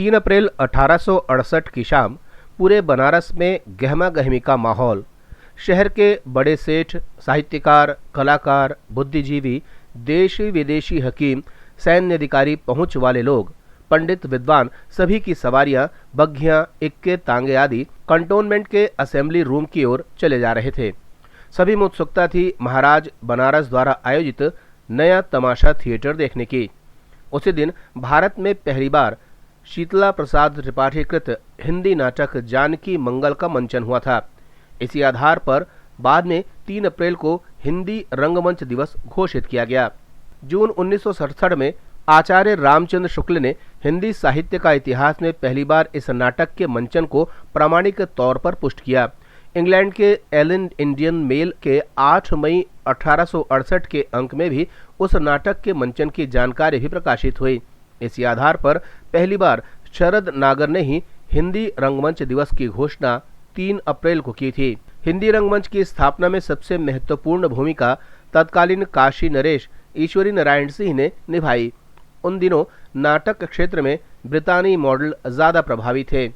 3 अप्रैल 1868 की शाम पूरे बनारस में गहमा गहमी का माहौल। शहर के बड़े सेठ, साहित्यकार, कलाकार, बुद्धिजीवी, देशी विदेशी हकीम, सैन्य अधिकारी, पहुंच वाले लोग, पंडित, विद्वान, सभी की सवारियां, बग्घियां, इक्के, तांगे आदि कंटोनमेंट के असेंबली रूम की ओर चले जा रहे थे। सभी में उत्सुकता थी महाराज बनारस द्वारा आयोजित नया तमाशा थिएटर देखने की। उसी दिन भारत में पहली बार शीतला प्रसाद त्रिपाठी कृत हिंदी नाटक जानकी मंगल का मंचन हुआ था। इसी आधार पर बाद में 3 अप्रैल को हिंदी रंगमंच दिवस घोषित किया गया। जून 1967 में आचार्य रामचंद्र शुक्ल ने हिंदी साहित्य का इतिहास में पहली बार इस नाटक के मंचन को प्रामाणिक तौर पर पुष्ट किया। इंग्लैंड के एलन इंडियन मेल के 8 मई 1868 के अंक में भी उस नाटक के मंचन की जानकारी भी प्रकाशित हुई। इसी आधार पर पहली बार शरद नागर ने ही हिंदी रंगमंच दिवस की घोषणा 3 अप्रैल को की थी। हिंदी रंगमंच की स्थापना में सबसे महत्वपूर्ण भूमिका तत्कालीन काशी नरेश ईश्वरी नारायण सिंह ने निभाई। उन दिनों नाटक क्षेत्र में ब्रितानी मॉडल ज्यादा प्रभावी थे।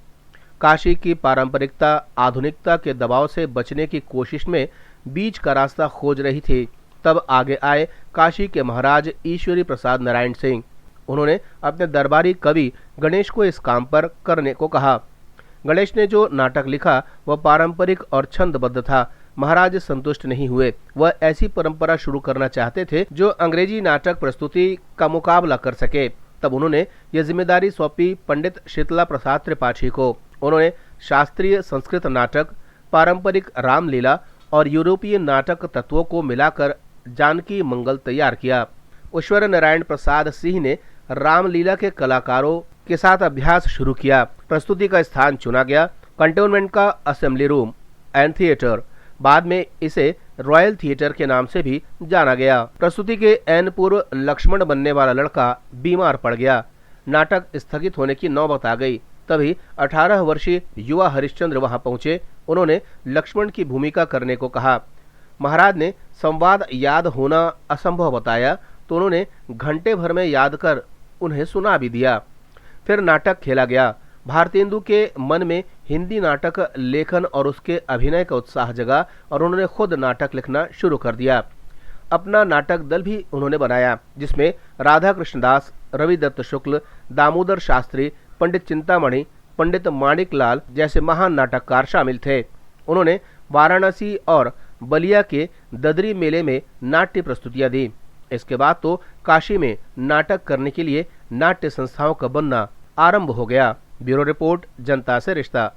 काशी की पारंपरिकता आधुनिकता के दबाव से बचने की कोशिश में बीच का रास्ता खोज रही थी। तब आगे आए काशी के महाराज ईश्वरी प्रसाद नारायण सिंह। उन्होंने अपने दरबारी कवि गणेश को इस काम पर करने को कहा। गणेश ने जो नाटक लिखा वह पारंपरिक और छंदबद्ध था। महाराज संतुष्ट नहीं हुए। वह ऐसी परंपरा शुरू करना चाहते थे जो अंग्रेजी नाटक प्रस्तुति का मुकाबला कर सके। तब उन्होंने यह जिम्मेदारी सौंपी पंडित शीतला प्रसाद त्रिपाठी को। उन्होंने शास्त्रीय संस्कृत नाटक, पारंपरिक रामलीला और यूरोपीय नाटक तत्वों को मिलाकर जानकी मंगल तैयार किया। ईश्वर नारायण प्रसाद सिंह ने रामलीला के कलाकारों के साथ अभ्यास शुरू किया। प्रस्तुति का स्थान चुना गया कंटोनमेंट का असेंबली रूम एंड थिएटर। बाद में इसे रॉयल थिएटर के नाम से भी जाना गया। प्रस्तुति के ऐन पूर्व लक्ष्मण बनने वाला लड़का बीमार पड़ गया। नाटक स्थगित होने की नौबत आ गई। तभी 18 वर्षीय युवा हरिश्चंद्र वहां पहुंचे। उन्होंने लक्ष्मण की भूमिका करने को कहा। महाराज ने संवाद याद होना असंभव बताया तो उन्होंने घंटे भर में याद कर उन्हें सुना भी दिया। फिर नाटक खेला गया। भारतेंदु के मन में हिंदी नाटक लेखन और उसके अभिनय का उत्साह जगा और उन्होंने खुद नाटक लिखना शुरू कर दिया। अपना नाटक दल भी उन्होंने बनाया जिसमें राधा कृष्णदास, रवि दत्त शुक्ल, दामोदर शास्त्री, पंडित चिंतामणि, पंडित माणिक लाल जैसे महान नाटककार शामिल थे। उन्होंने वाराणसी और बलिया के ददरी मेले में नाट्य प्रस्तुतियां दी। इसके बाद तो काशी में नाटक करने के लिए नाट्य संस्थाओं का बनना आरंभ हो गया। ब्यूरो रिपोर्ट, जनता से रिश्ता।